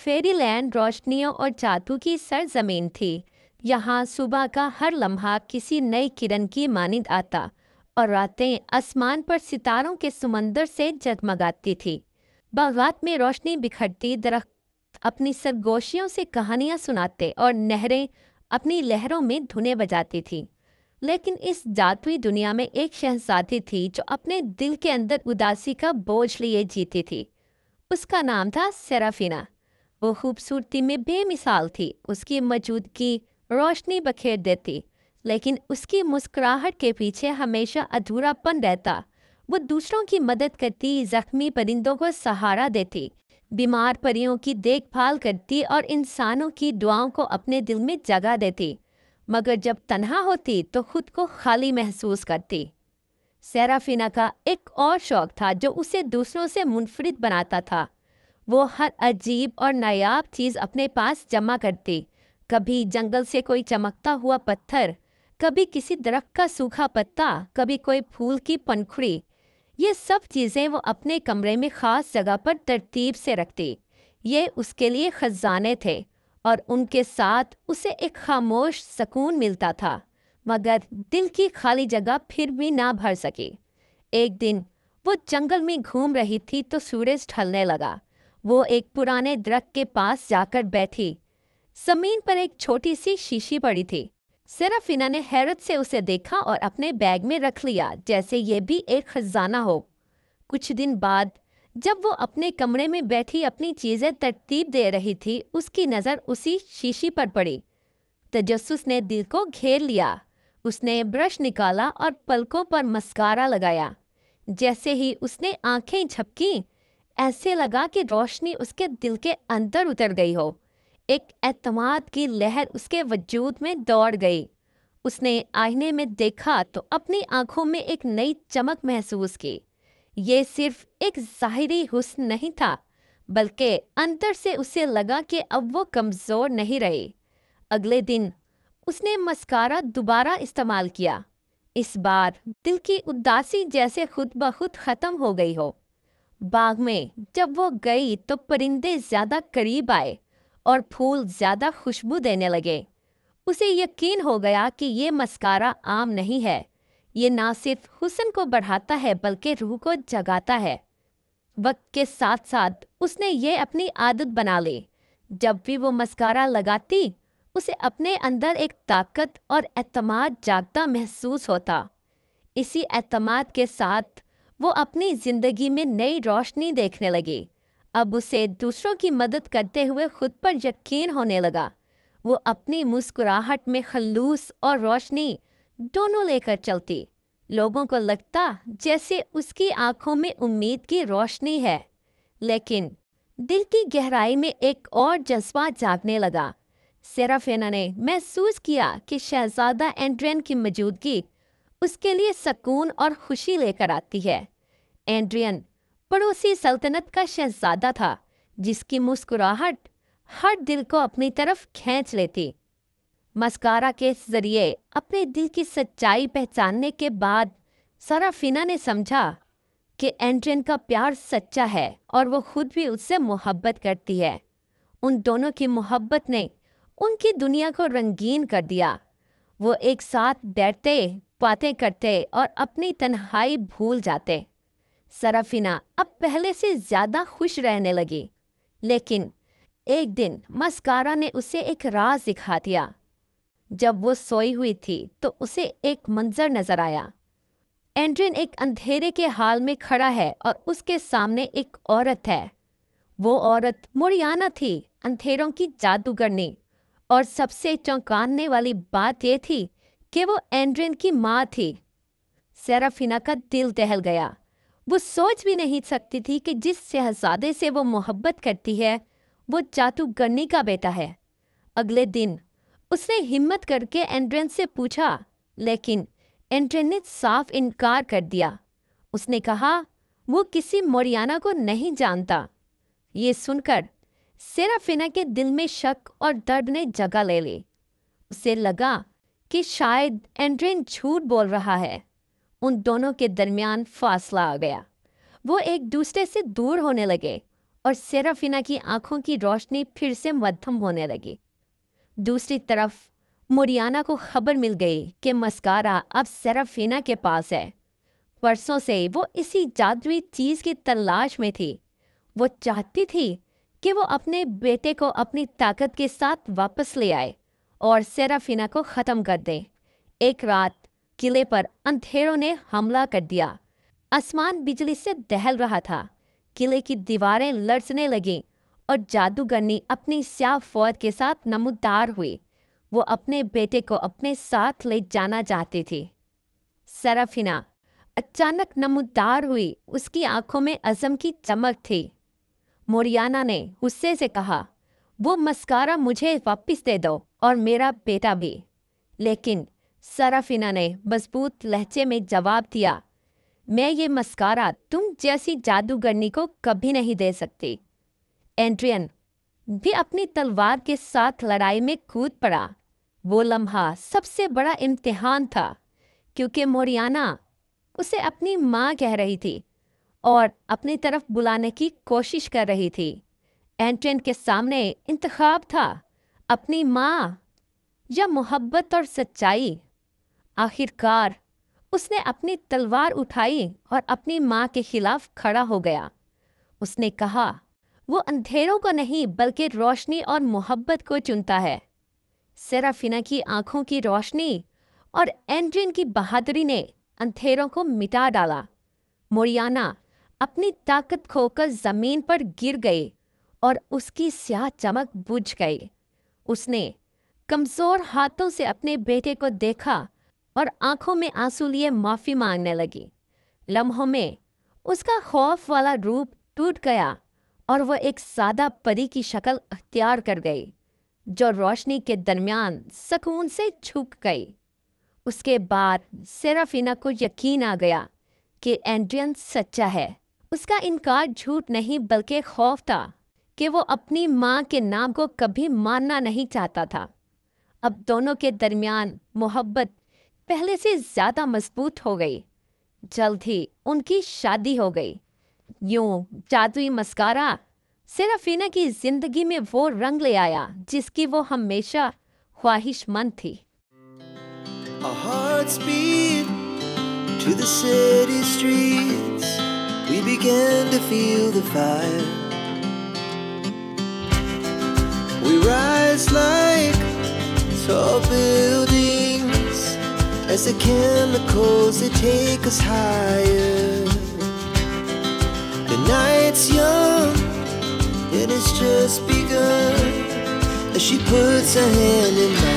फेरी land रोशनियों और जादू की सरजमीन थी। यहाँ सुबह का हर लम्हा किसी नई किरण की मानिंद आता और रातें आसमान पर सितारों के समंदर से जगमगाती थी। बागात में रोशनी बिखरती, दरख्त अपनी सरगोशियों से कहानियां सुनाते और नहरें अपनी लहरों में धुनें बजाती थी। लेकिन इस जादुई दुनिया में एक शहजादी थी जो अपने दिल के अंदर उदासी का बोझ लिए जीती थी। उसका नाम था सेराफिना। वो खूबसूरती में बेमिसाल थी, उसकी मौजूदगी रोशनी बखेर देती, लेकिन उसकी मुस्कुराहट के पीछे हमेशा अधूरापन रहता। वो दूसरों की मदद करती, जख्मी परिंदों को सहारा देती, बीमार परियों की देखभाल करती और इंसानों की दुआओं को अपने दिल में जगह देती। मगर जब तन्हा होती तो खुद को खाली महसूस करती। सेराफिना का एक और शौक था जो उसे दूसरों से मुनफरिद बनाता था। वो हर अजीब और नायाब चीज़ अपने पास जमा करती। कभी जंगल से कोई चमकता हुआ पत्थर, कभी किसी दरख्त का सूखा पत्ता, कभी कोई फूल की पंखुड़ी। ये सब चीज़ें वो अपने कमरे में ख़ास जगह पर तरतीब से रखती। ये उसके लिए खजाने थे और उनके साथ उसे एक खामोश सुकून मिलता था। मगर दिल की खाली जगह फिर भी ना भर सकी। एक दिन वो जंगल में घूम रही थी तो सूरज ढलने लगा। वो एक पुराने दरख्त के पास जाकर बैठी। जमीन पर एक छोटी सी शीशी पड़ी थी। सेराफिना ने हैरत से उसे देखा और अपने बैग में रख लिया, जैसे ये भी एक खजाना हो। कुछ दिन बाद जब वो अपने कमरे में बैठी अपनी चीज़ें तरतीब दे रही थी, उसकी नज़र उसी शीशी पर पड़ी। तजस्सुस ने दिल को घेर लिया। उसने ब्रश निकाला और पलकों पर मस्कारा लगाया। जैसे ही उसने आंखें झपकी, ऐसे लगा कि रोशनी उसके दिल के अंदर उतर गई हो। एक एतमाद की लहर उसके वजूद में दौड़ गई। उसने आईने में देखा तो अपनी आंखों में एक नई चमक महसूस की। ये सिर्फ एक ज़ाहिरी हुस्न नहीं था, बल्कि अंदर से उसे लगा कि अब वो कमज़ोर नहीं रही। अगले दिन उसने मस्कारा दोबारा इस्तेमाल किया। इस बार दिल की उदासी जैसे खुद ब खुद ख़त्म हो गई हो। बाग में जब वो गई तो परिंदे ज़्यादा करीब आए और फूल ज़्यादा खुशबू देने लगे। उसे यकीन हो गया कि ये मस्कारा आम नहीं है। ये ना सिर्फ हुस्न को बढ़ाता है बल्कि रूह को जगाता है। वक्त के साथ साथ उसने ये अपनी आदत बना ली। जब भी वो मस्कारा लगाती, उसे अपने अंदर एक ताकत और एतमाद जागता महसूस होता। इसी एतमाद के साथ वो अपनी ज़िंदगी में नई रोशनी देखने लगी। अब उसे दूसरों की मदद करते हुए खुद पर यकीन होने लगा। वो अपनी मुस्कुराहट में खलूस और रोशनी दोनों लेकर चलती। लोगों को लगता जैसे उसकी आंखों में उम्मीद की रोशनी है। लेकिन दिल की गहराई में एक और जज्बा जागने लगा। सेराफिना ने महसूस किया कि शहजादा एंड्रियन की मौजूदगी उसके लिए सुकून और खुशी लेकर आती है। एंड्रियन पड़ोसी सल्तनत का शहजादा था, जिसकी मुस्कुराहट हर दिल को अपनी तरफ खींच लेती। मस्कारा के जरिए अपने दिल की सच्चाई पहचानने के बाद सेराफिना ने समझा कि एंड्रियन का प्यार सच्चा है और वो खुद भी उससे मोहब्बत करती है। उन दोनों की मोहब्बत ने उनकी दुनिया को रंगीन कर दिया। वो एक साथ बैठते, बातें करते और अपनी तन्हाई भूल जाते। सेराफिना अब पहले से ज़्यादा खुश रहने लगी। लेकिन एक दिन मस्कारा ने उसे एक राज दिखा दिया। जब वो सोई हुई थी तो उसे एक मंजर नजर आया। एंड्रियन एक अंधेरे के हाल में खड़ा है और उसके सामने एक औरत है। वो औरत मोरियाना थी, अंधेरों की जादूगरनी। और सबसे चौंकाने वाली बात ये थी कि वो एंड्रियन की माँ थी। सेराफिना का दिल दहल गया। वो सोच भी नहीं सकती थी कि जिस शहजादे से वो मोहब्बत करती है, वो जादूगरनी का बेटा है। अगले दिन उसने हिम्मत करके एंड्रियन से पूछा, लेकिन एंड्रियन ने साफ इनकार कर दिया। उसने कहा वो किसी मोरियाना को नहीं जानता। ये सुनकर सेराफिना के दिल में शक और दर्द ने जगह ले ली। उसे लगा कि शायद एंड्रियन झूठ बोल रहा है। उन दोनों के दरमियान फासला आ गया। वो एक दूसरे से दूर होने लगे और सेराफिना की आंखों की रोशनी फिर से मध्यम होने लगी। दूसरी तरफ मोरियाना को खबर मिल गई कि मस्कारा अब सेराफिना के पास है। वर्षों से वो इसी जादुई चीज की तलाश में थी। वो चाहती थी कि वो अपने बेटे को अपनी ताकत के साथ वापस ले आए और सेराफिना को ख़त्म कर दे। एक रात किले पर अंधेरों ने हमला कर दिया। आसमान बिजली से दहल रहा था। किले की दीवारें लरसने लगीं और जादूगरनी अपनी स्याह फौज के साथ नमूदार हुई। वो अपने बेटे को अपने साथ ले जाना चाहती थी। सेराफिना अचानक नमूदार हुई। उसकी आंखों में अज़म की चमक थी। मोरियाना ने गुस्से से कहा, वो मस्कारा मुझे वापस दे दो और मेरा बेटा भी। लेकिन सेराफिना ने मजबूत लहजे में जवाब दिया, मैं ये मस्कारा तुम जैसी जादूगरनी को कभी नहीं दे सकती। एड्रियन भी अपनी तलवार के साथ लड़ाई में कूद पड़ा। वो लम्हा सबसे बड़ा इम्तिहान था, क्योंकि मोरियाना उसे अपनी माँ कह रही थी और अपनी तरफ बुलाने की कोशिश कर रही थी। एड्रियन के सामने इंतखाब था, अपनी माँ या मोहब्बत और सच्चाई। आखिरकार उसने अपनी तलवार उठाई और अपनी माँ के खिलाफ खड़ा हो गया। उसने कहा, वो अंधेरों को नहीं बल्कि रोशनी और मोहब्बत को चुनता है। सेराफिना की आंखों की रोशनी और एड्रियन की बहादुरी ने अंधेरों को मिटा डाला। मोरियाना अपनी ताकत खोकर जमीन पर गिर गई और उसकी स्याह चमक बुझ गई। उसने कमजोर हाथों से अपने बेटे को देखा और आंखों में आंसू लिए माफी मांगने लगी। लम्हों में उसका खौफ वाला रूप टूट गया और वह एक सादा परी की शक्ल अख्तियार कर गई, जो रोशनी के दरमियान सुकून से झुक गई। उसके बाद सेराफिना को यकीन आ गया कि एड्रियन सच्चा है। उसका इनकार झूठ नहीं बल्कि खौफ था कि वो अपनी माँ के नाम को कभी मानना नहीं चाहता था। अब दोनों के दरमियान मोहब्बत पहले से ज़्यादा मजबूत हो गई। जल्द ही उनकी शादी हो गई। यूं जादुई मस्कारा सेराफिना की जिंदगी में वो रंग ले आया जिसकी वो हमेशा ख्वाहिशमंद थी। Our hearts beat to the city streets. We began to feel the fire. We rise like tall buildings as the chemicals they take us higher. The night's young and it's just begun as she puts her hand in mine.